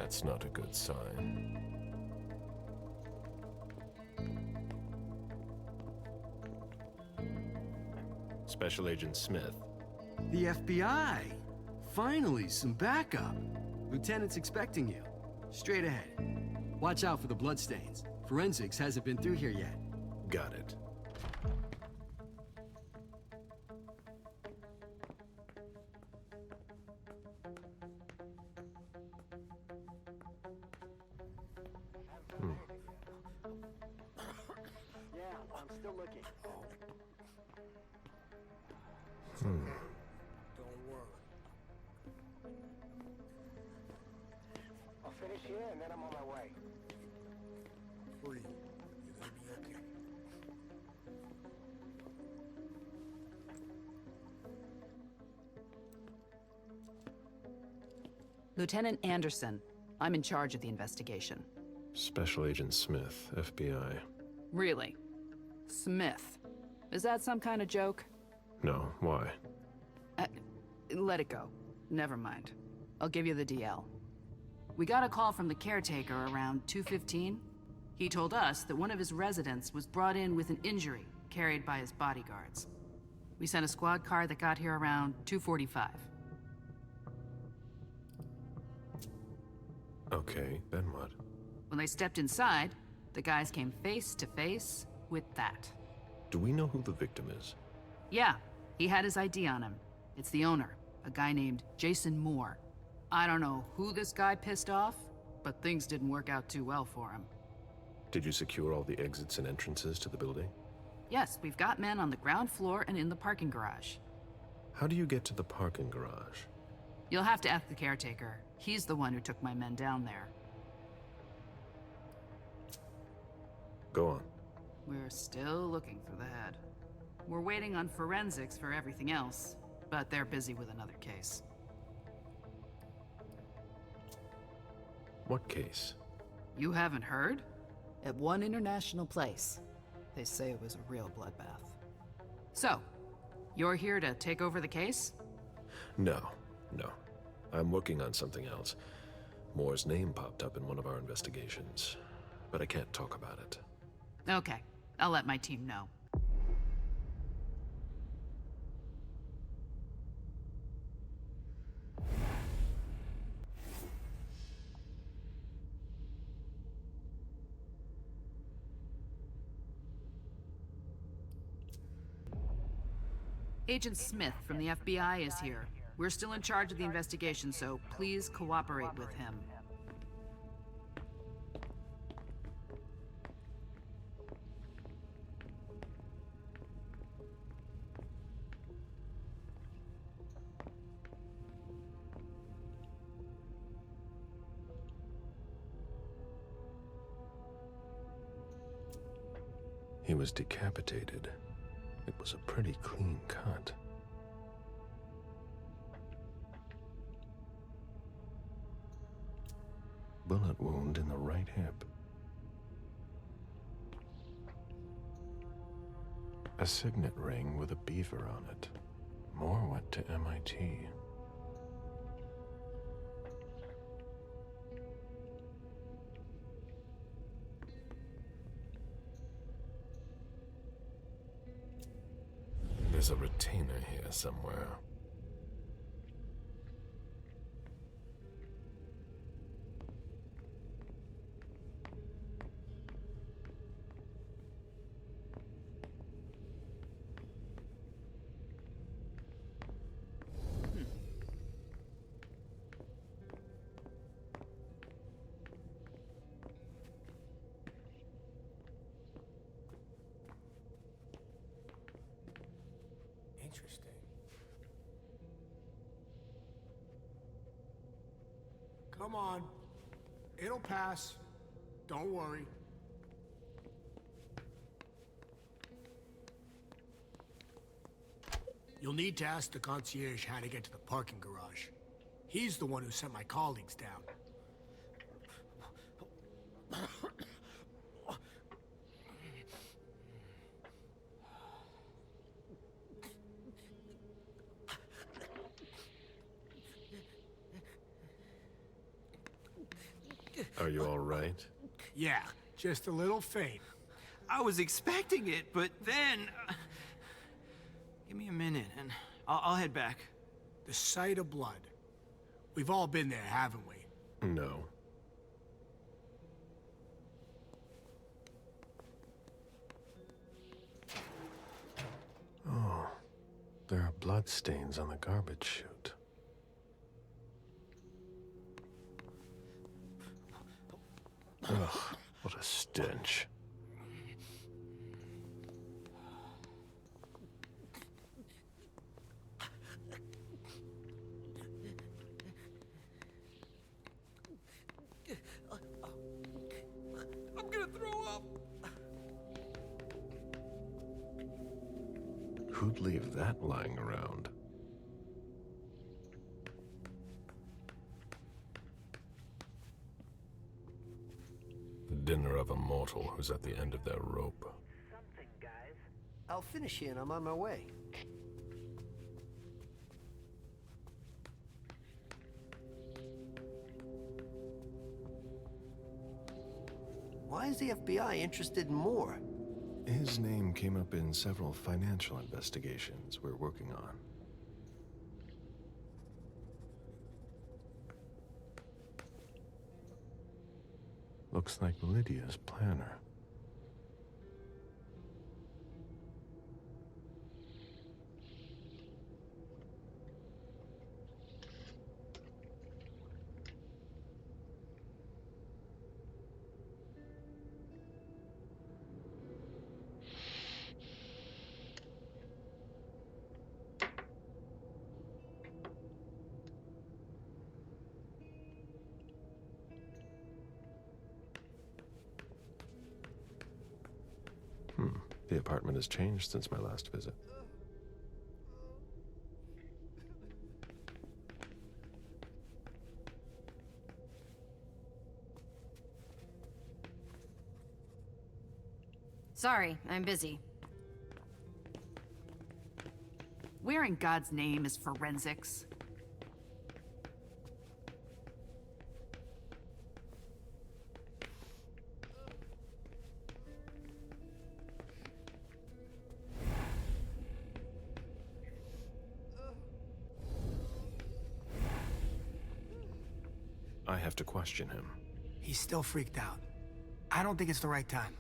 That's not a good sign. Special Agent Smith. The FBI! Finally, some backup. Lieutenant's expecting you. Straight ahead. Watch out for the bloodstains. Forensics hasn't been through here yet. Got it. Yeah, I'm still looking. Don't worry. I'll finish here and then I'm on my way. Free. You're gonna be okay. Lieutenant Anderson, I'm in charge of the investigation. Special Agent Smith, FBI. Really? Smith. Is that some kind of joke? No, why? Let it go. Never mind. I'll give you the DL. We got a call from the caretaker around 2:15. He told us that one of his residents was brought in with an injury carried by his bodyguards. We sent a squad car that got here around 2:45. Okay, then what? When they stepped inside, the guys came face to face with that. Do we know who the victim is? Yeah, he had his ID on him. It's the owner, a guy named Jason Moore. I don't know who this guy pissed off, but things didn't work out too well for him. Did you secure all the exits and entrances to the building? Yes, we've got men on the ground floor and in the parking garage. How do you get to the parking garage? You'll have to ask the caretaker. He's the one who took my men down there. Go on. We're still looking for the head. We're waiting on forensics for everything else, but they're busy with another case. What case? You haven't heard? At one international place. They say it was a real bloodbath. So, you're here to take over the case? No. I'm working on something else. Moore's name popped up in one of our investigations, but I can't talk about it. Okay, I'll let my team know. Agent Smith from the FBI is here. We're still in charge of the investigation, so please cooperate with him. He was decapitated. It was a pretty clean cut. Bullet wound in the right hip. A signet ring with a beaver on it. Moore went to MIT. There's a retainer here somewhere. Interesting. Come on. It'll pass. Don't worry. You'll need to ask the concierge how to get to the parking garage. He's the one who sent my colleagues down. Are you all right? Yeah, just a little faint. I was expecting it, but then... Give me a minute, and I'll head back. The sight of blood. We've all been there, haven't we? No. Oh, there are blood stains on the garbage chute. Ugh, what a stench. I'm gonna throw up! Who'd leave that lying around? The dinner of a mortal who's at the end of their rope. Something, guys. I'll finish here and I'm on my way. Why is the FBI interested in more? His name came up in several financial investigations we're working on. Looks like Lydia's planner. The apartment has changed since my last visit. Sorry, I'm busy. Where in God's name is forensics? I have to question him. He's still freaked out. I don't think it's the right time.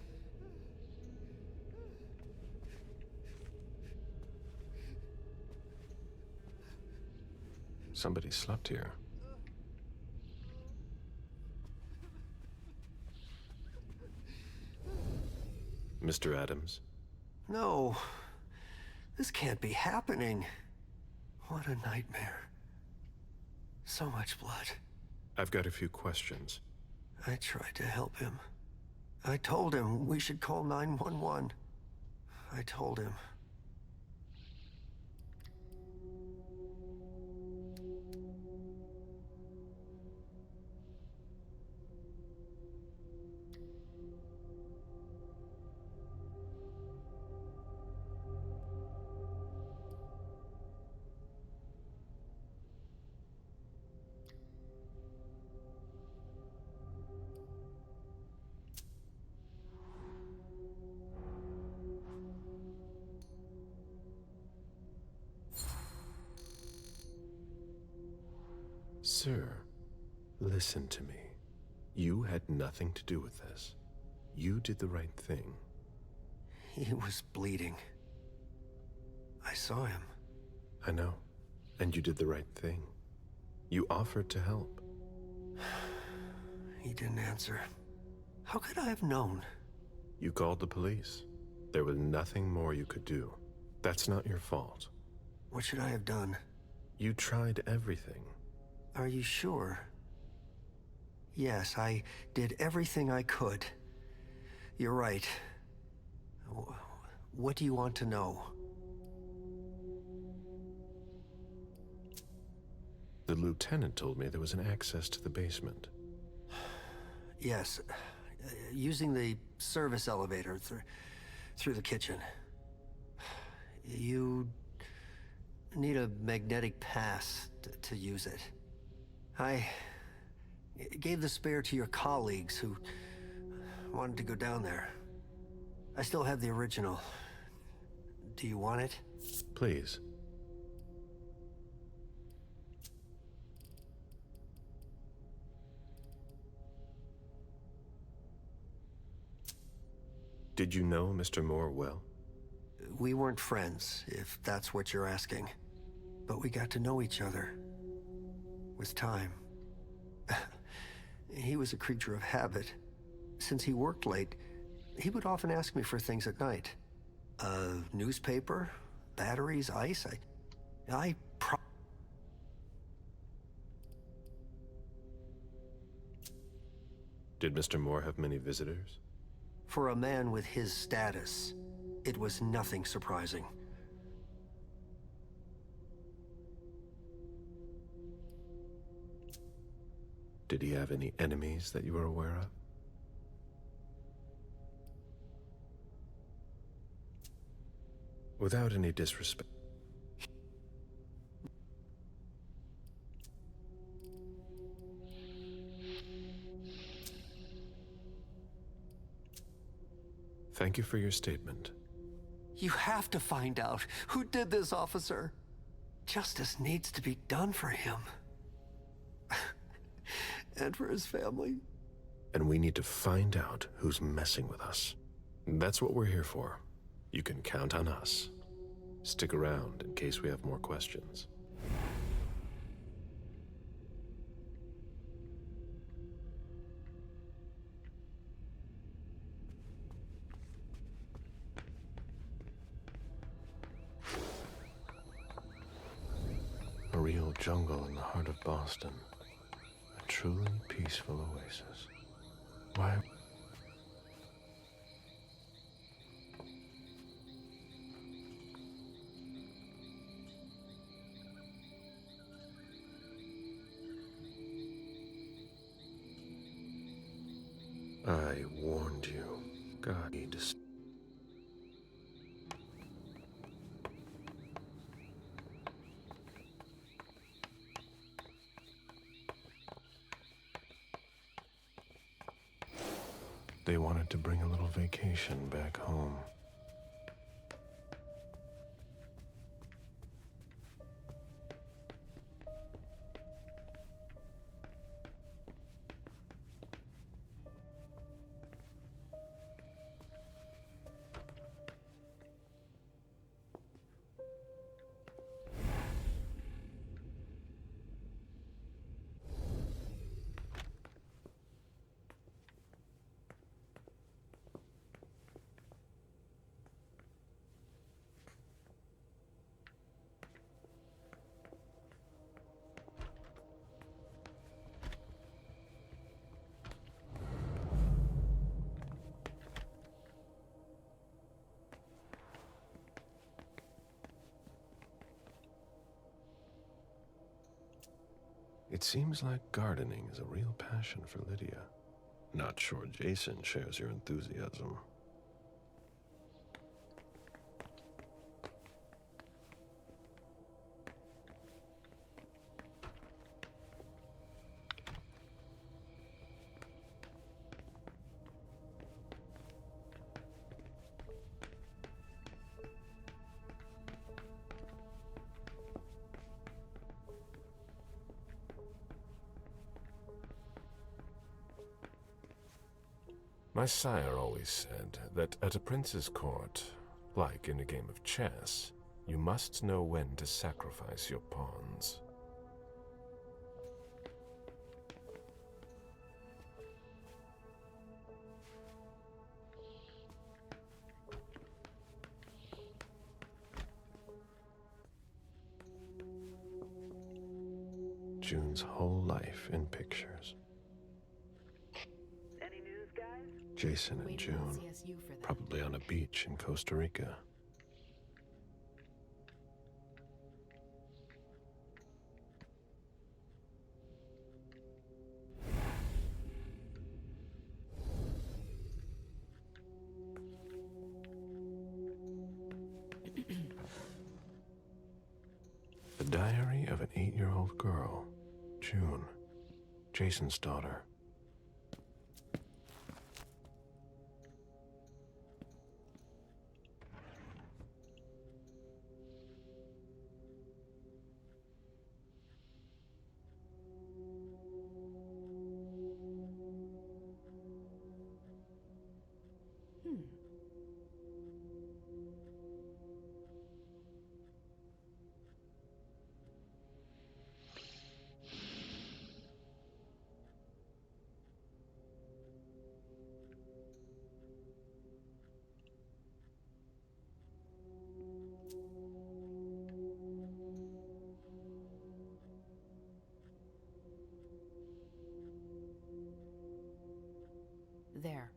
Somebody slept here. Mr. Adams? No. This can't be happening. What a nightmare. So much blood. I've got a few questions. I tried to help him. I told him we should call 911. I told him. Sir, listen to me. You had nothing to do with this. You did the right thing. He was bleeding. I saw him. I know. And you did the right thing. You offered to help. He didn't answer. How could I have known? You called the police. There was nothing more you could do. That's not your fault. What should I have done? You tried everything. Are you sure? Yes, I did everything I could. You're right. What do you want to know? The lieutenant told me there was an access to the basement. Yes, using the service elevator through the kitchen. You need a magnetic pass to use it. I Gave the spare to your colleagues who wanted to go down there. I still have the original. Do you want it? Please. Did you know Mr. Moore well? We weren't friends, if that's what you're asking. But we got to know each other. With time. He was a creature of habit. Since he worked late, he would often ask me for things at night. A newspaper, batteries, ice. Did Mr. Moore have many visitors? For a man with his status, it was nothing surprising. Did he have any enemies that you were aware of? Without any disrespect. Thank you for your statement. You have to find out who did this, officer. Justice needs to be done for him. And for his family. And we need to find out who's messing with us. That's what we're here for. You can count on us. Stick around in case we have more questions. A real jungle in the heart of Boston. A truly peaceful oasis. Why? I warned you. God, need to. They wanted to bring a little vacation back home. It seems like gardening is a real passion for Lydia. Not sure Jason shares your enthusiasm. My sire always said that at a prince's court, like in a game of chess, you must know when to sacrifice your pawns. June's whole life in pictures. Jason and June, probably on a beach in Costa Rica. The diary of an 8-year-old girl, June. Jason's daughter. There.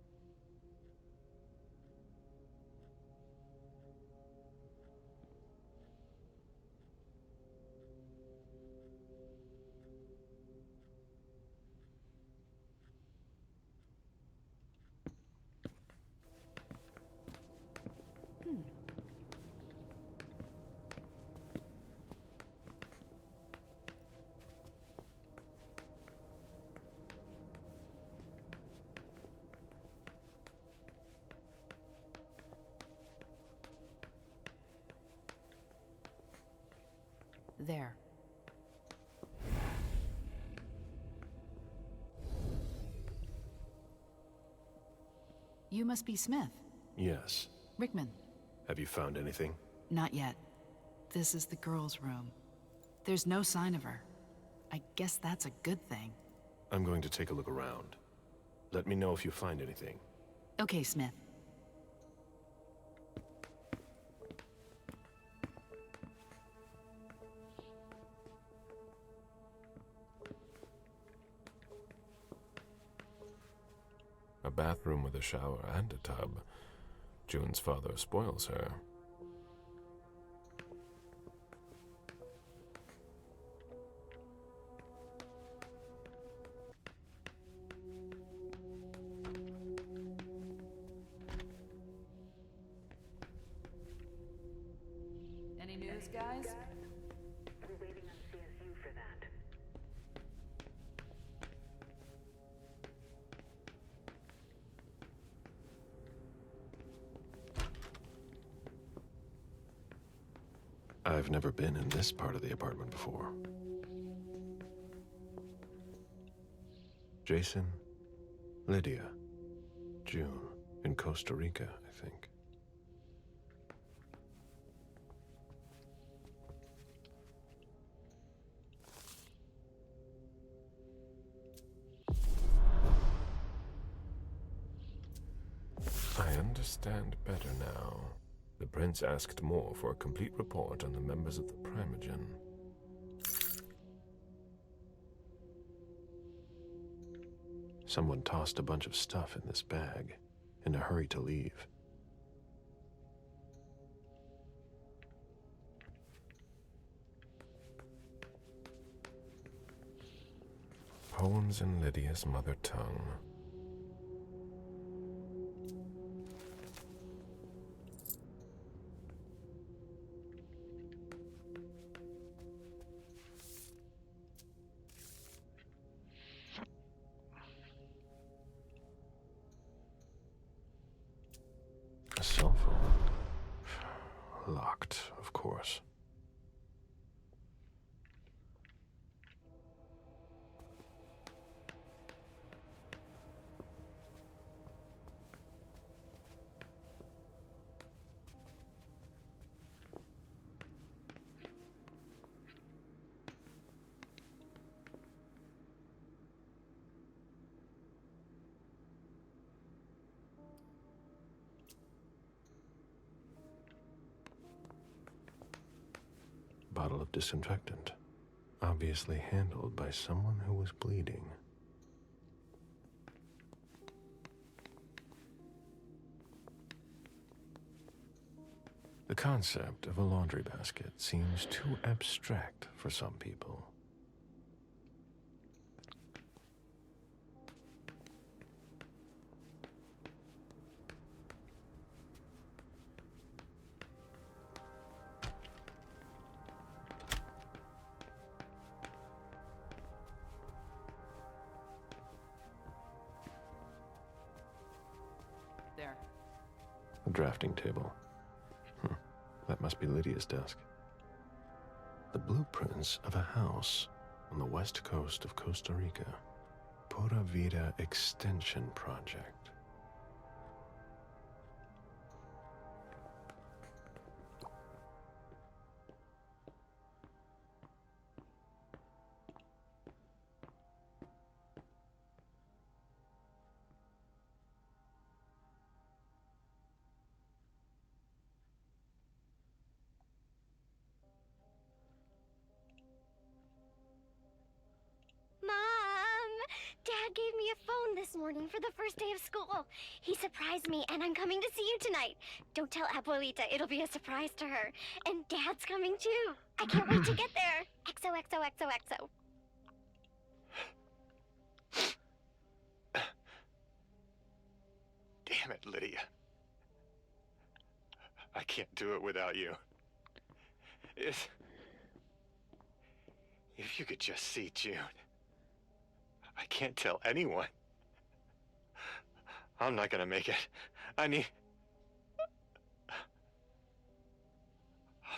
There. You must be Smith. Yes. Rickman. Have you found anything? Not yet. This is the girl's room. There's no sign of her. I guess that's a good thing. I'm going to take a look around. Let me know if you find anything. Okay, Smith. A bathroom with a shower and a tub. June's father spoils her. Any news, guys? We're waiting on CSU for that. I've never been in this part of the apartment before. Jason, Lydia, June, in Costa Rica, I think. I understand better now. The prince asked more for a complete report on the members of the Primogen. Someone tossed a bunch of stuff in this bag, in a hurry to leave. Poems in Lydia's mother tongue. A cell phone. Locked, of course. Bottle of disinfectant, obviously handled by someone who was bleeding. The concept of a laundry basket seems too abstract for some people. drafting table. That must be Lydia's desk. The blueprints of a house on the west coast of Costa Rica. Pura Vida Extension Project. Dad gave me a phone this morning for the first day of school. He surprised me, and I'm coming to see you tonight. Don't tell Abuelita, it'll be a surprise to her. And Dad's coming too. I can't wait to get there. XOXOXOXO. Damn it, Lydia. I can't do it without you. If you could just see June. I can't tell anyone. I'm not gonna make it. I'm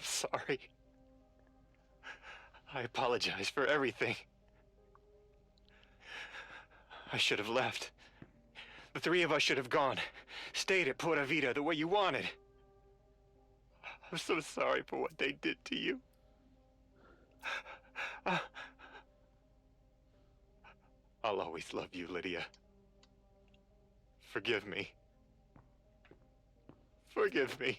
sorry. I apologize for everything. I should have left. The three of us should have gone. Stayed at Pura Vida the way you wanted. I'm so sorry for what they did to you. I'll always love you, Lydia. Forgive me. Forgive me.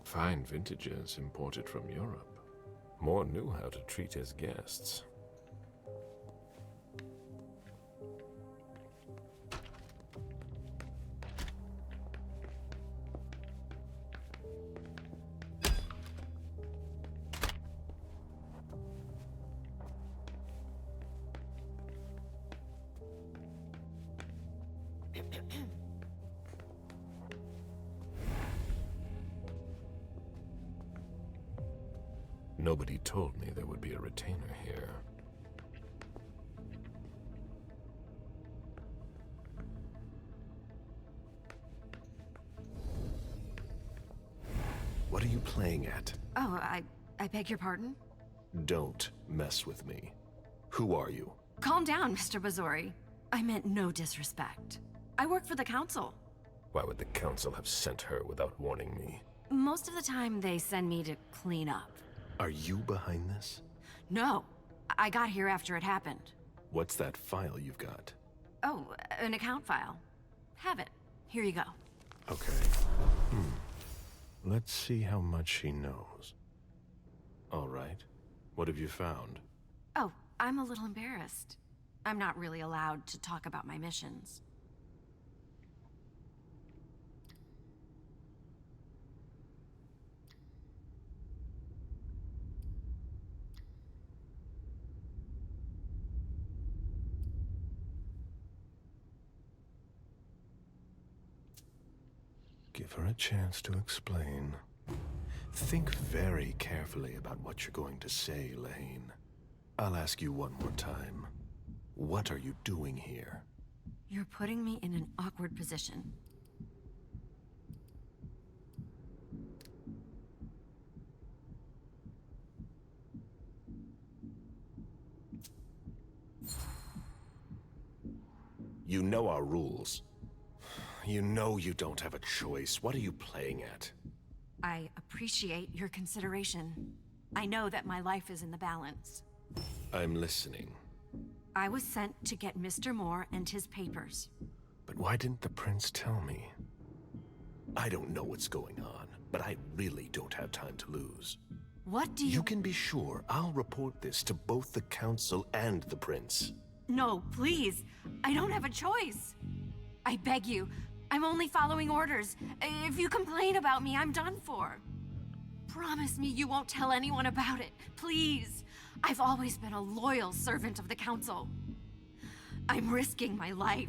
Fine vintages imported from Europe. Moore knew how to treat his guests. Nobody told me there would be a retainer here. What are you playing at? Oh, I beg your pardon? Don't mess with me. Who are you? Calm down, Mr. Bazori. I meant no disrespect. I work for the council. Why would the council have sent her without warning me? Most of the time, they send me to clean up. Are you behind this? No, I got here after it happened. What's that file you've got? Oh, an account file. Have it. Here you go. Okay. Let's see how much she knows. All right. What have you found? Oh, I'm a little embarrassed. I'm not really allowed to talk about my missions. Give her a chance to explain. Think very carefully about what you're going to say, Lane. I'll ask you one more time. What are you doing here? You're putting me in an awkward position. You know our rules. You know you don't have a choice. What are you playing at? I appreciate your consideration. I know that my life is in the balance. I'm listening. I was sent to get Mr. Moore and his papers. But why didn't the prince tell me? I don't know what's going on, but I really don't have time to lose. What do you... You can be sure I'll report this to both the council and the prince. No, please. I don't have a choice. I beg you. I'm only following orders. If you complain about me, I'm done for. Promise me you won't tell anyone about it, please. I've always been a loyal servant of the council. I'm risking my life.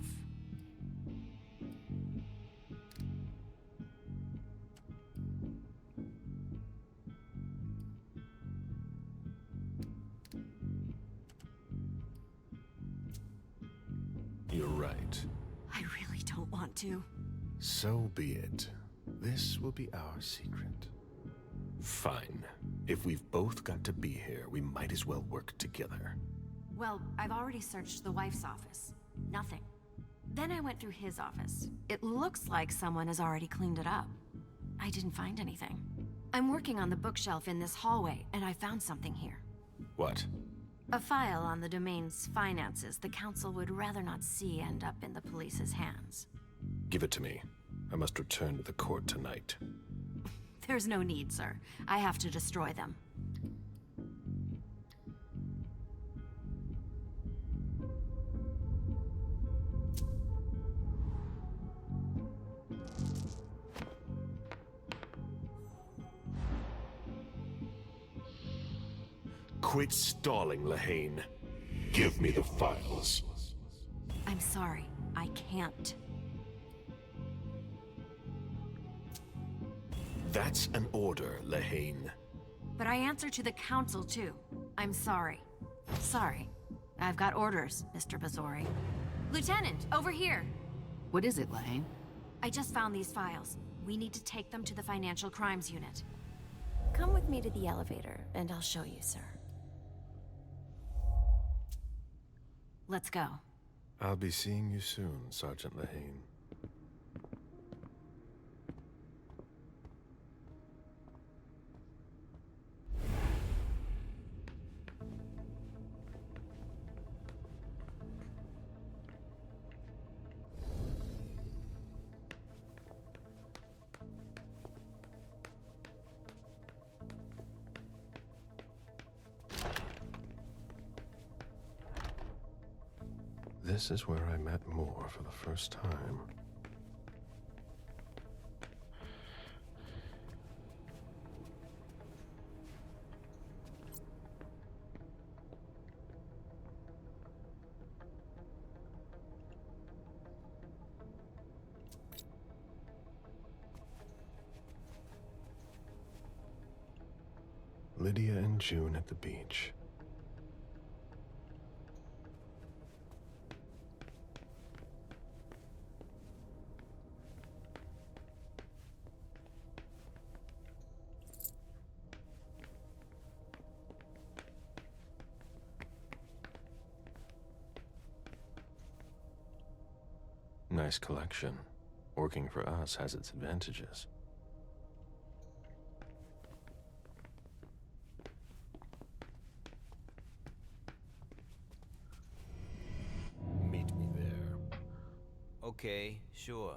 You're right. I really don't want to. So be it. This will be our secret. Fine. If we've both got to be here, we might as well work together. Well, I've already searched the wife's office. Nothing. Then I went through his office. It looks like someone has already cleaned it up. I didn't find anything. I'm working on the bookshelf in this hallway, and I found something here. What? A file on the domain's finances the council would rather not see end up in the police's hands. Give it to me. I must return to the court tonight. There's no need, sir. I have to destroy them. Quit stalling, Lahane. Give me the files. I'm sorry. I can't. That's an order, Lahane. But I answer to the council, too. I'm sorry. Sorry. I've got orders, Mr. Bazori. Lieutenant, over here! What is it, Lane? I just found these files. We need to take them to the Financial Crimes Unit. Come with me to the elevator, and I'll show you, sir. Let's go. I'll be seeing you soon, Sergeant Lahane. This is where I met Moore for the first time. Lydia and June at the beach. Nice collection. Working for us has its advantages. Meet me there. Okay, sure.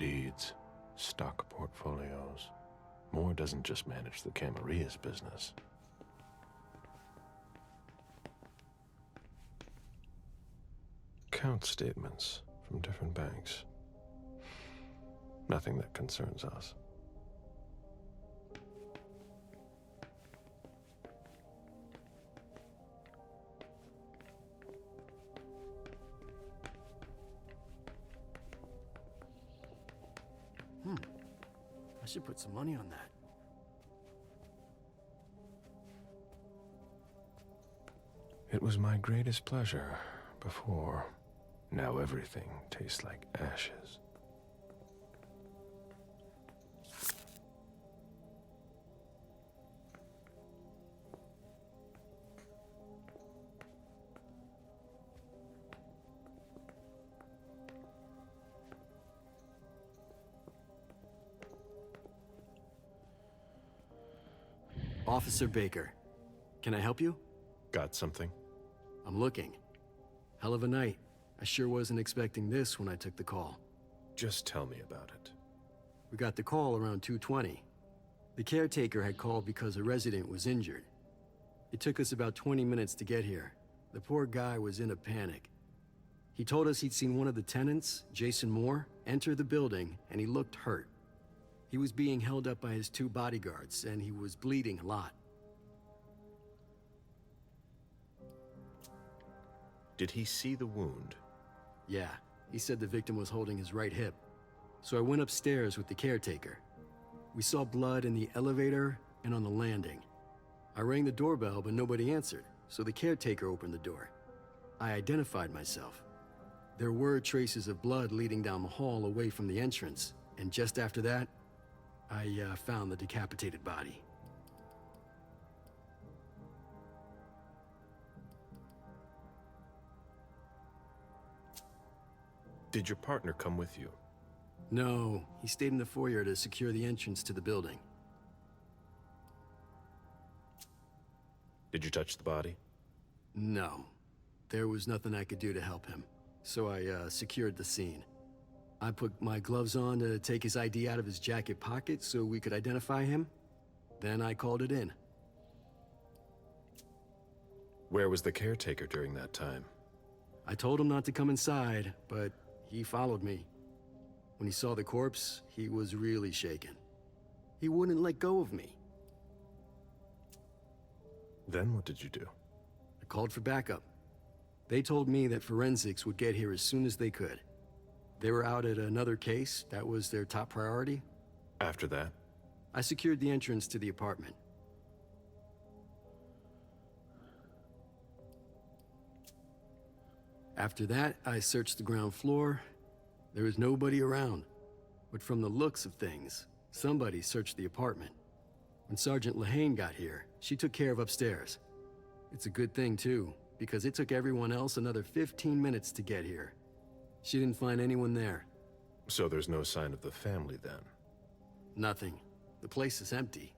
deeds, stock portfolios. Moore doesn't just manage the Camarilla's business. Account statements from different banks. Nothing that concerns us. I should put some money on that. It was my greatest pleasure before. Now everything tastes like ashes. Officer Baker, can I help you? Got something? I'm looking. Hell of a night. I sure wasn't expecting this when I took the call. Just tell me about it. We got the call around 2:20. The caretaker had called because a resident was injured. It took us about 20 minutes to get here. The poor guy was in a panic. He told us he'd seen one of the tenants, Jason Moore, enter the building, and he looked hurt. He was being held up by his 2 bodyguards, and he was bleeding a lot. Did he see the wound? Yeah, he said the victim was holding his right hip. So I went upstairs with the caretaker. We saw blood in the elevator and on the landing. I rang the doorbell, but nobody answered, so the caretaker opened the door. I identified myself. There were traces of blood leading down the hall away from the entrance, and just after that, I found the decapitated body. Did your partner come with you? No, he stayed in the foyer to secure the entrance to the building. Did you touch the body? No. There was nothing I could do to help him, so I secured the scene. I put my gloves on to take his ID out of his jacket pocket so we could identify him. Then I called it in. Where was the caretaker during that time? I told him not to come inside, but he followed me. When he saw the corpse, he was really shaken. He wouldn't let go of me. Then what did you do? I called for backup. They told me that forensics would get here as soon as they could. They were out at another case. That was their top priority. After that? I secured the entrance to the apartment. After that, I searched the ground floor. There was nobody around. But from the looks of things, somebody searched the apartment. When Sergeant Lehane got here, she took care of upstairs. It's a good thing, too, because it took everyone else another 15 minutes to get here. She didn't find anyone there. So there's no sign of the family then? Nothing. The place is empty.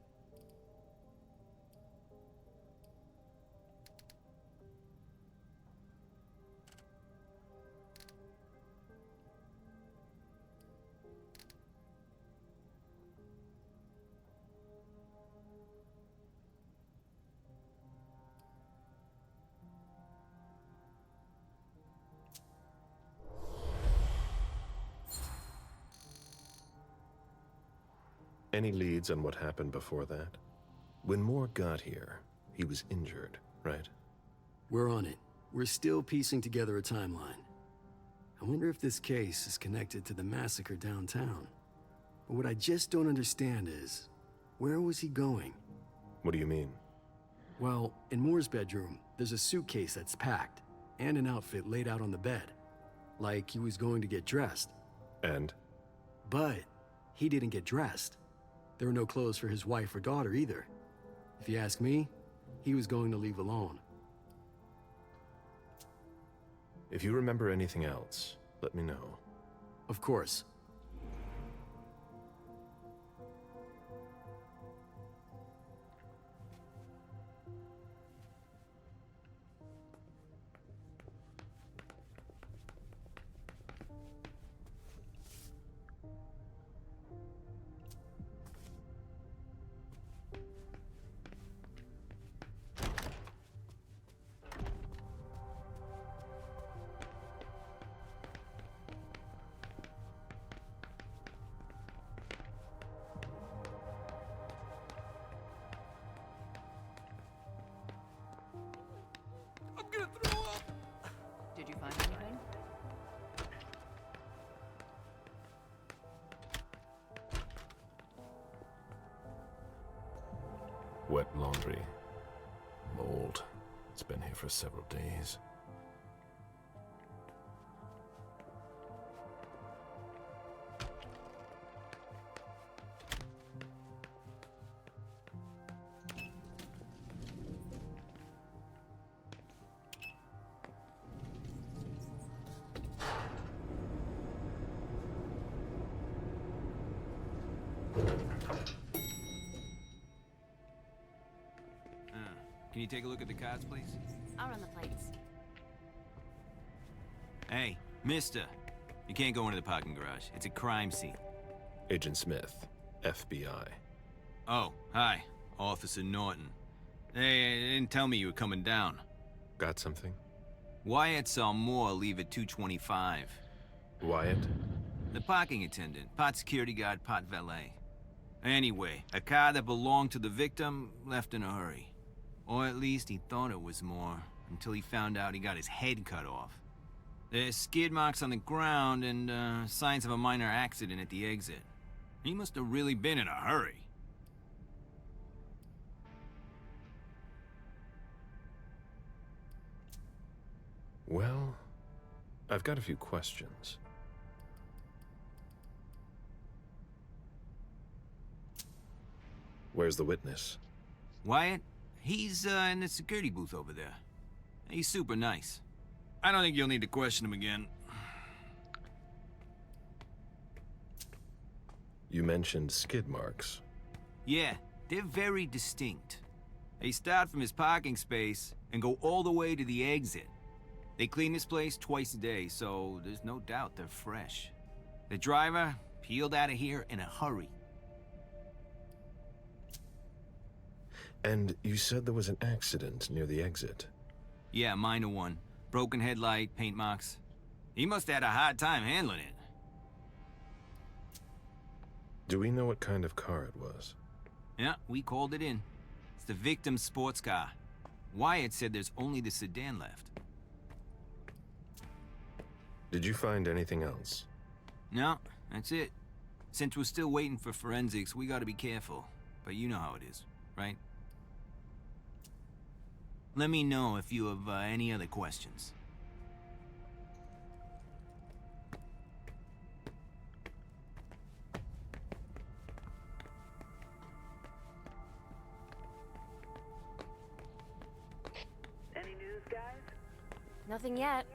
Any leads on what happened before that? When Moore got here, he was injured, right? We're on it. We're still piecing together a timeline. I wonder if this case is connected to the massacre downtown. But what I just don't understand is, where was he going? What do you mean? Well, in Moore's bedroom, there's a suitcase that's packed, and an outfit laid out on the bed. Like he was going to get dressed. And? But he didn't get dressed. There were no clothes for his wife or daughter either. If you ask me, he was going to leave alone. If you remember anything else, let me know. Of course. Wet laundry. Mold. It's been here for several days. Can you take a look at the cards, please? I'll run the plates. Hey, mister. You can't go into the parking garage. It's a crime scene. Agent Smith, FBI. Oh, hi. Officer Norton. Hey, they didn't tell me you were coming down. Got something? Wyatt saw Moore leave at 2:25. Wyatt? The parking attendant, part security guard, part valet. Anyway, a car that belonged to the victim left in a hurry. Or at least he thought it was Moore, until he found out he got his head cut off. There's skid marks on the ground and signs of a minor accident at the exit. He must have really been in a hurry. Well, I've got a few questions. Where's the witness? Wyatt? He's in the security booth over there. He's super nice. I don't think you'll need to question him again. You mentioned skid marks. Yeah, they're very distinct. They start from his parking space and go all the way to the exit. They clean this place twice a day, so there's no doubt they're fresh. The driver peeled out of here in a hurry. And you said there was an accident near the exit. Yeah, a minor one. Broken headlight, paint marks. He must have had a hard time handling it. Do we know what kind of car it was? Yeah, we called it in. It's the victim's sports car. Wyatt said there's only the sedan left. Did you find anything else? No, that's it. Since we're still waiting for forensics, we gotta be careful. But you know how it is, right? Let me know if you have any other questions. Any news, guys? Nothing yet.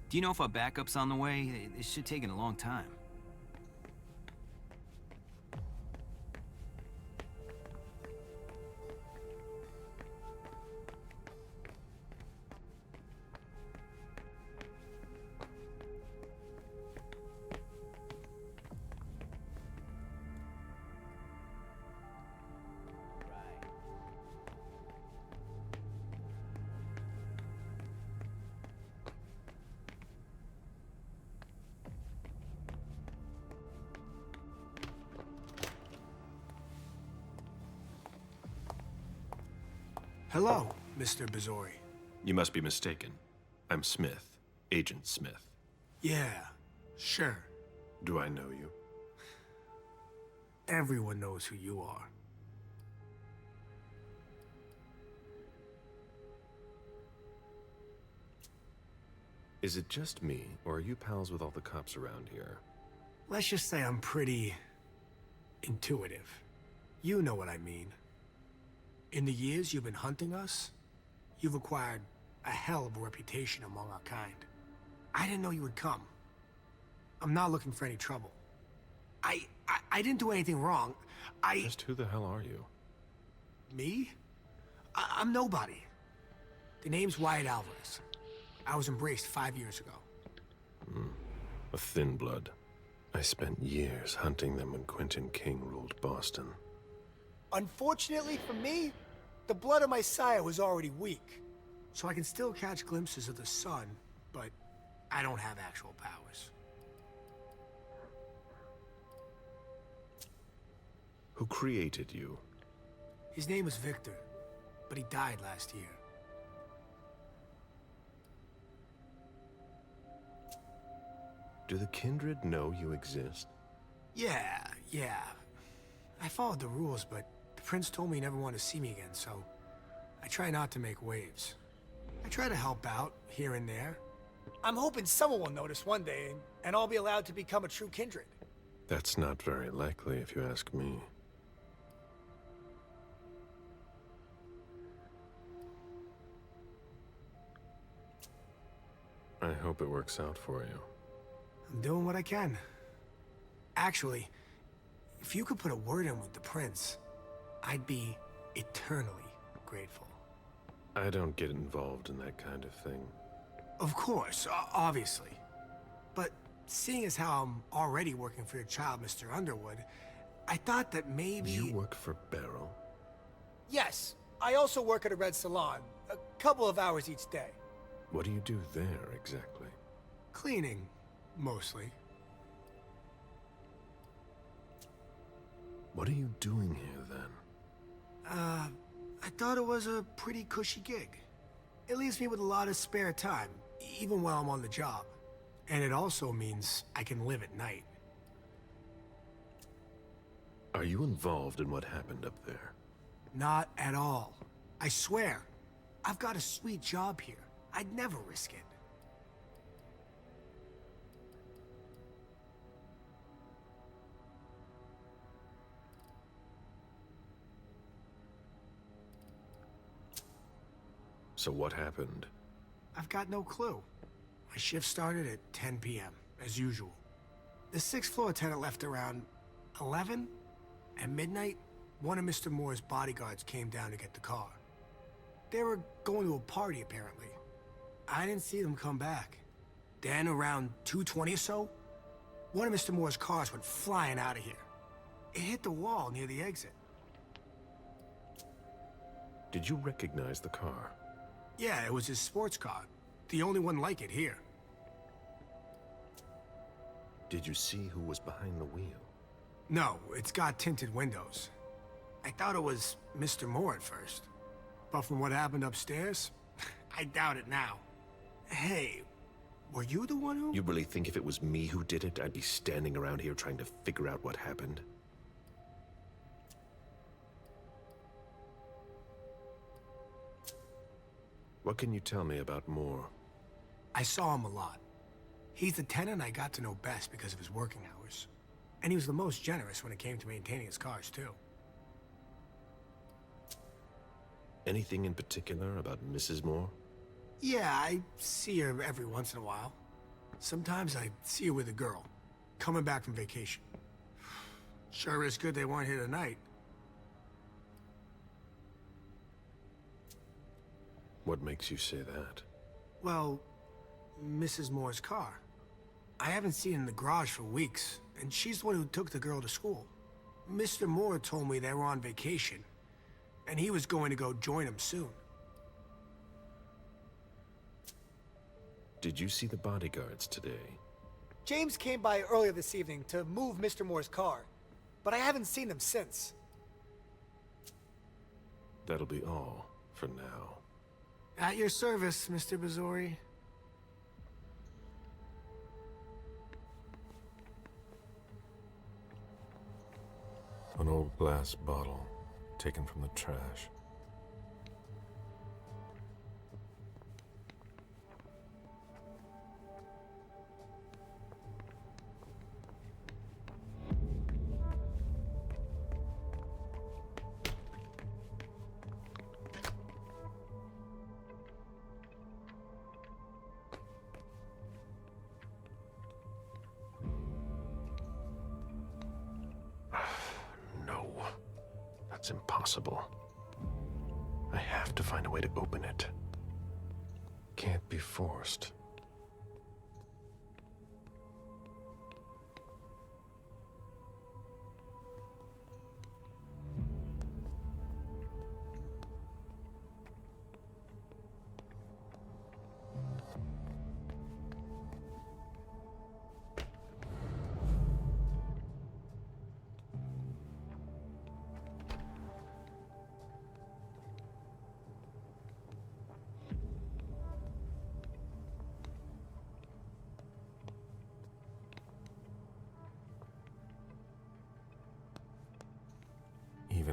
Do you know if our backup's on the way? It should take a long time. Hello, Mr. Bizori. You must be mistaken. I'm Smith, Agent Smith. Yeah, sure. Do I know you? Everyone knows who you are. Is it just me, or are you pals with all the cops around here? Let's just say I'm pretty intuitive. You know what I mean. In the years you've been hunting us, you've acquired a hell of a reputation among our kind. I didn't know you would come. I'm not looking for any trouble. I didn't do anything wrong. Just who the hell are you? Me? I'm nobody. The name's Wyatt Alvarez. I was embraced 5 years ago. A thin blood. I spent years hunting them when Quentin King ruled Boston. Unfortunately for me, the blood of my sire was already weak. So I can still catch glimpses of the sun, but I don't have actual powers. Who created you? His name was Victor, but he died last year. Do the kindred know you exist? Yeah. I followed the rules, but the prince told me he never wanted to see me again, so I try not to make waves. I try to help out, here and there. I'm hoping someone will notice one day, and I'll be allowed to become a true kindred. That's not very likely, if you ask me. I hope it works out for you. I'm doing what I can. Actually, if you could put a word in with the prince, I'd be eternally grateful. I don't get involved in that kind of thing. Of course, obviously. But seeing as how I'm already working for your child, Mr. Underwood, I thought that maybe... You work for Beryl? Yes. I also work at a red salon, a couple of hours each day. What do you do there, exactly? Cleaning, mostly. What are you doing here, then? I thought it was a pretty cushy gig. It leaves me with a lot of spare time, even while I'm on the job. And it also means I can live at night. Are you involved in what happened up there? Not at all. I swear. I've got a sweet job here. I'd never risk it. So what happened? I've got no clue. My shift started at 10 p.m., as usual. The sixth floor tenant left around 11. At midnight, one of Mr. Moore's bodyguards came down to get the car. They were going to a party, apparently. I didn't see them come back. Then, around 2:20 or so, one of Mr. Moore's cars went flying out of here. It hit the wall near the exit. Did you recognize the car? Yeah, it was his sports car. The only one like it here. Did you see who was behind the wheel? No, it's got tinted windows. I thought it was Mr. Moore at first. But from what happened upstairs, I doubt it now. Hey, were you the one who... You really think if it was me who did it, I'd be standing around here trying to figure out what happened? What can you tell me about Moore? I saw him a lot. He's the tenant I got to know best because of his working hours. And he was the most generous when it came to maintaining his cars, too. Anything in particular about Mrs. Moore? Yeah, I see her every once in a while. Sometimes I see her with a girl, coming back from vacation. Sure is good they weren't here tonight. What makes you say that? Well, Mrs. Moore's car. I haven't seen her in the garage for weeks, and she's the one who took the girl to school. Mr. Moore told me they were on vacation, and he was going to go join them soon. Did you see the bodyguards today? James came by earlier this evening to move Mr. Moore's car, but I haven't seen them since. That'll be all for now. At your service, Mr. Bazori. An old glass bottle taken from the trash. That's impossible. I have to find a way to open it. Can't be forced.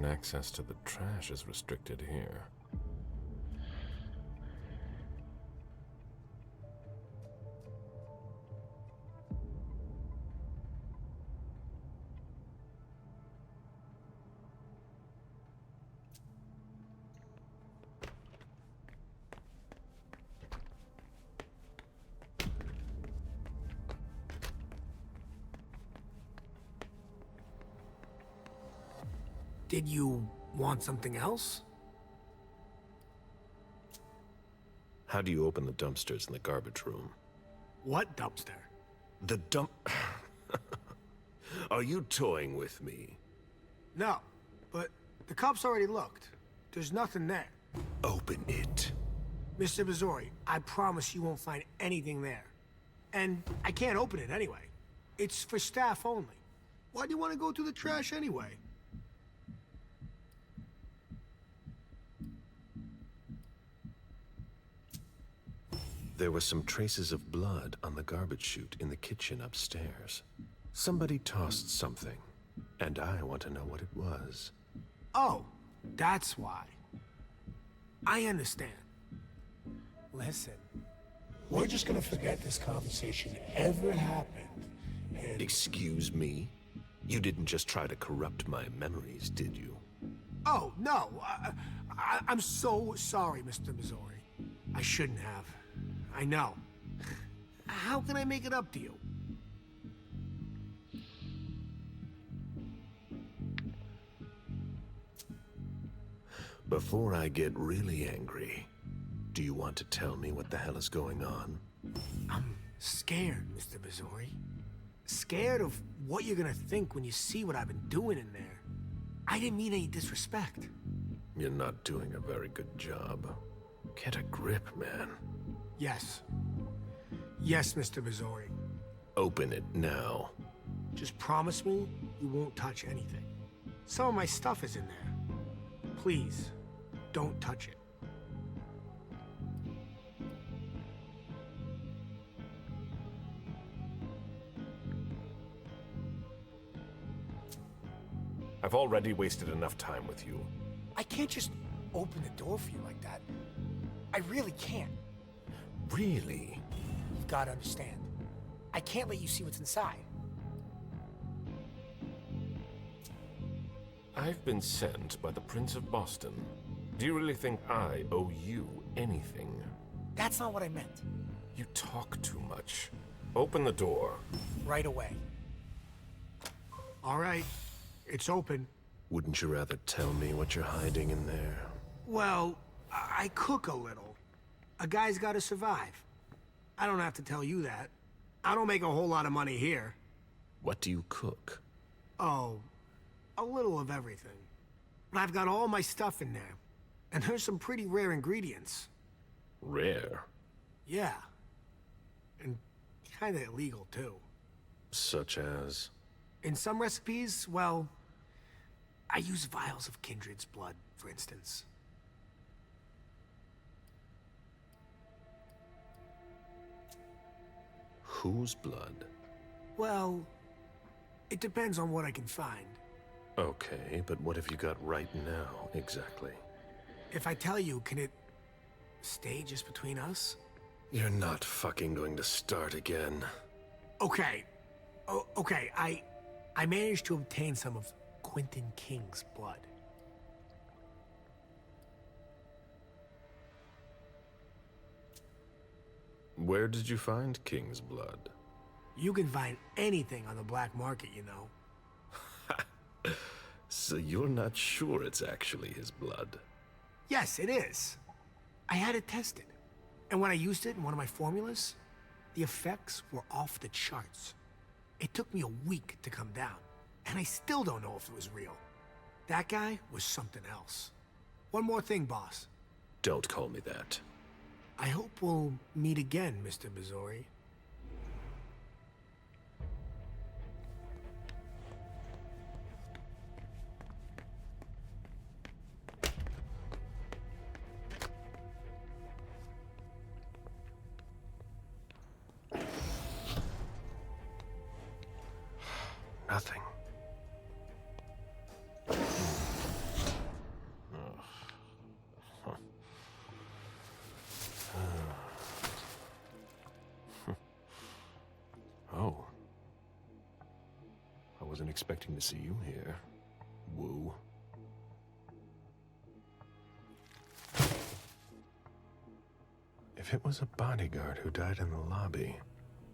and access to the trash is restricted here. Did you want something else? How do you open the dumpsters in the garbage room? What dumpster? The dump... Are you toying with me? No, but the cops already looked. There's nothing there. Open it. Mr. Missouri, I promise you won't find anything there. And I can't open it anyway. It's for staff only. Why do you want to go through the trash anyway? There were some traces of blood on the garbage chute in the kitchen upstairs. Somebody tossed something, and I want to know what it was. Oh, that's why. I understand. Listen, we're just gonna forget this conversation ever happened, and... Excuse me? You didn't just try to corrupt my memories, did you? Oh, no. I'm so sorry, Mr. Missouri. I shouldn't have. I know. How can I make it up to you? Before I get really angry, do you want to tell me what the hell is going on? I'm scared, Mr. Missouri. Scared of what you're gonna think when you see what I've been doing in there. I didn't mean any disrespect. You're not doing a very good job. Get a grip, man. Yes. Yes, Mr. Missouri. Open it now. Just promise me you won't touch anything. Some of my stuff is in there. Please, don't touch it. I've already wasted enough time with you. I can't just open the door for you like that. I really can't. Really? You've got to understand. I can't let you see what's inside. I've been sent by the Prince of Boston. Do you really think I owe you anything? That's not what I meant. You talk too much. Open the door. Right away. All right. It's open. Wouldn't you rather tell me what you're hiding in there? Well, I cook a little. A guy's got to survive. I don't have to tell you that. I don't make a whole lot of money here. What do you cook? Oh, a little of everything. But I've got all my stuff in there. And there's some pretty rare ingredients. Rare? Yeah. And kinda illegal, too. Such as? In some recipes, well, I use vials of kindred's blood, for instance. Whose blood? Well, it depends on what I can find. Okay, but what have you got right now, exactly? If I tell you, can it stay just between us? You're not fucking going to start again. Okay. Okay, I managed to obtain some of Quentin King's blood. Where did you find King's blood? You can find anything on the black market, you know. So you're not sure it's actually his blood? Yes, it is. I had it tested. And when I used it in one of my formulas, the effects were off the charts. It took me a week to come down, and I still don't know if it was real. That guy was something else. One more thing, boss. Don't call me that. I hope we'll meet again, Mr. Missouri. Nothing. wasn't expecting to see you here. Woo. If it was a bodyguard who died in the lobby,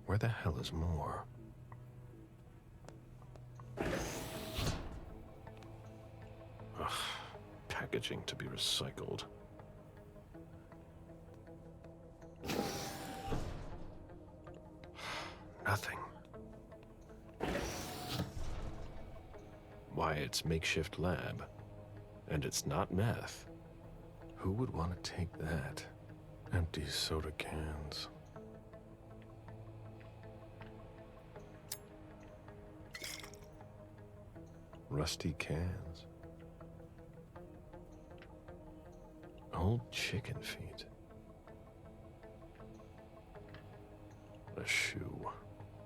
where the hell is Moore? Ugh, packaging to be recycled. Nothing. Why, it's makeshift lab. And it's not meth. Who would want to take that? Empty soda cans. Rusty cans. Old chicken feet. A shoe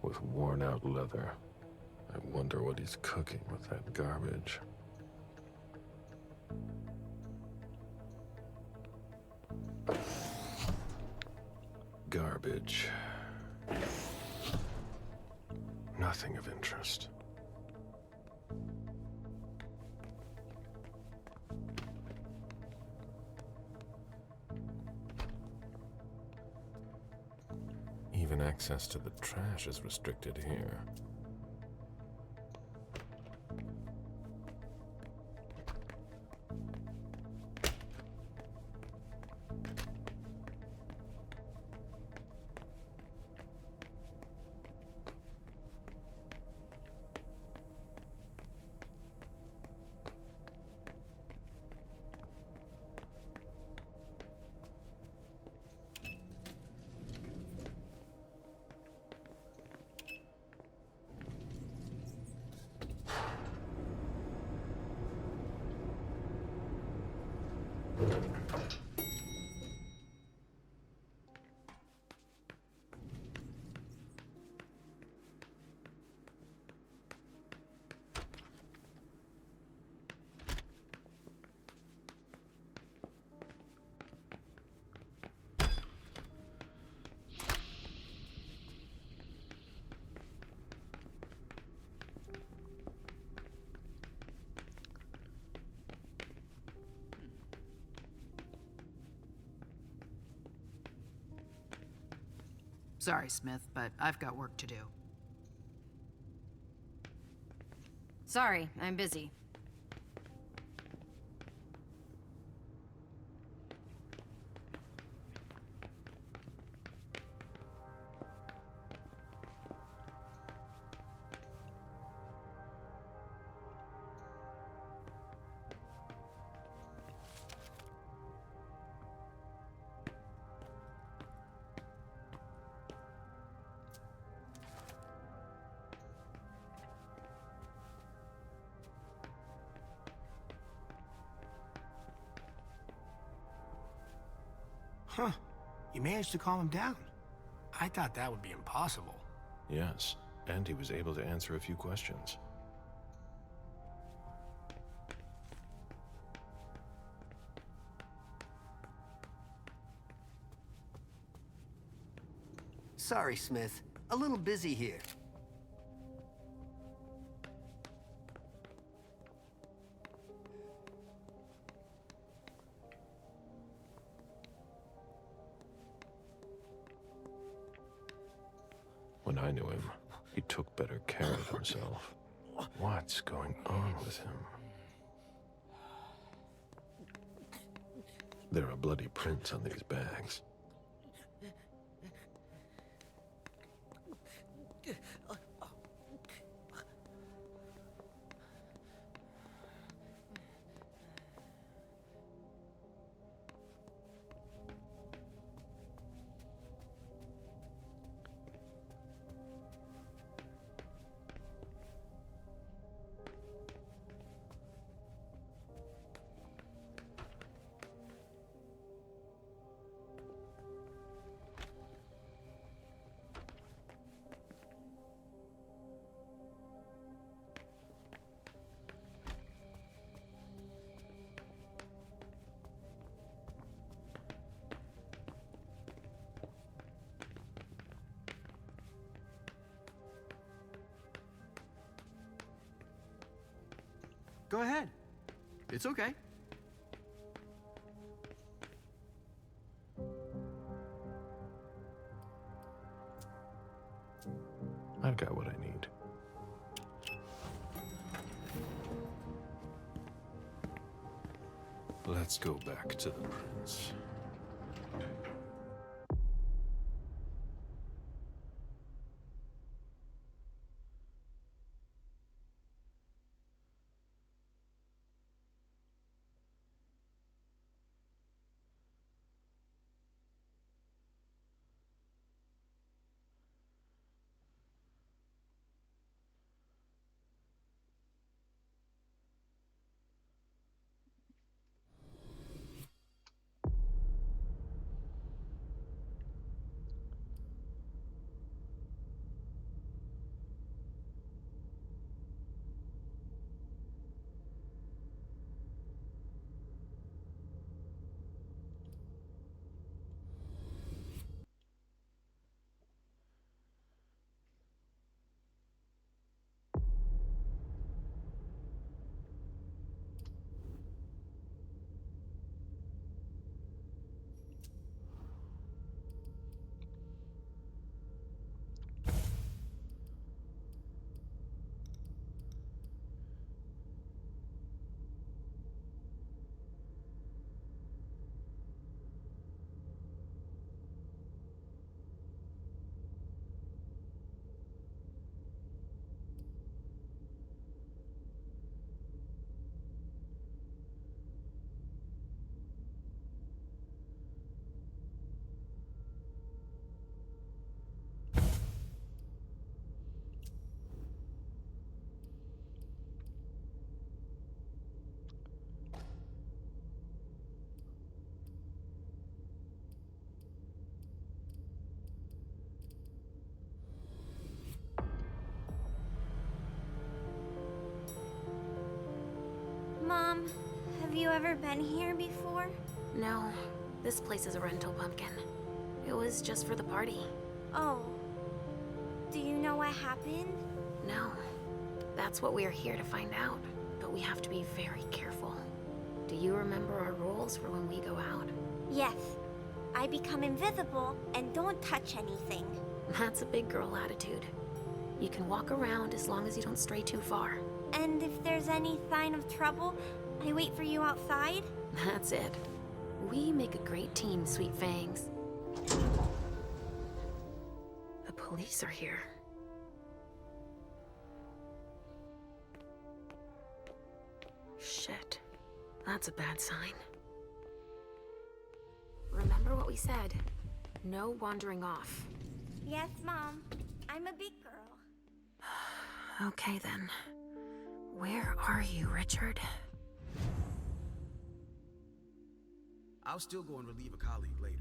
with worn out leather. I wonder what he's cooking with that garbage. Garbage. Nothing of interest. Even access to the trash is restricted here. Sorry, Smith, but I've got work to do. Sorry, I'm busy. Huh. You managed to calm him down. I thought that would be impossible. Yes, and he was able to answer a few questions. Sorry, Smith. A little busy here. When I knew him, he took better care of himself. What's going on with him? There are bloody prints on these bags. Go ahead. It's okay. I've got what I need. Let's go back to the prince. Mom, have you ever been here before? No, this place is a rental pumpkin. It was just for the party. Oh. Do you know what happened? No. That's what we're here to find out. But we have to be very careful. Do you remember our rules for when we go out? Yes. I become invisible and don't touch anything. That's a big girl attitude. You can walk around as long as you don't stray too far. And if there's any sign of trouble, I wait for you outside? That's it. We make a great team, Sweet Fangs. The police are here. Shit. That's a bad sign. Remember what we said. No wandering off. Yes, Mom. I'm a big girl. Okay, then. Where are you, Richard? I'll still go and relieve a colleague later.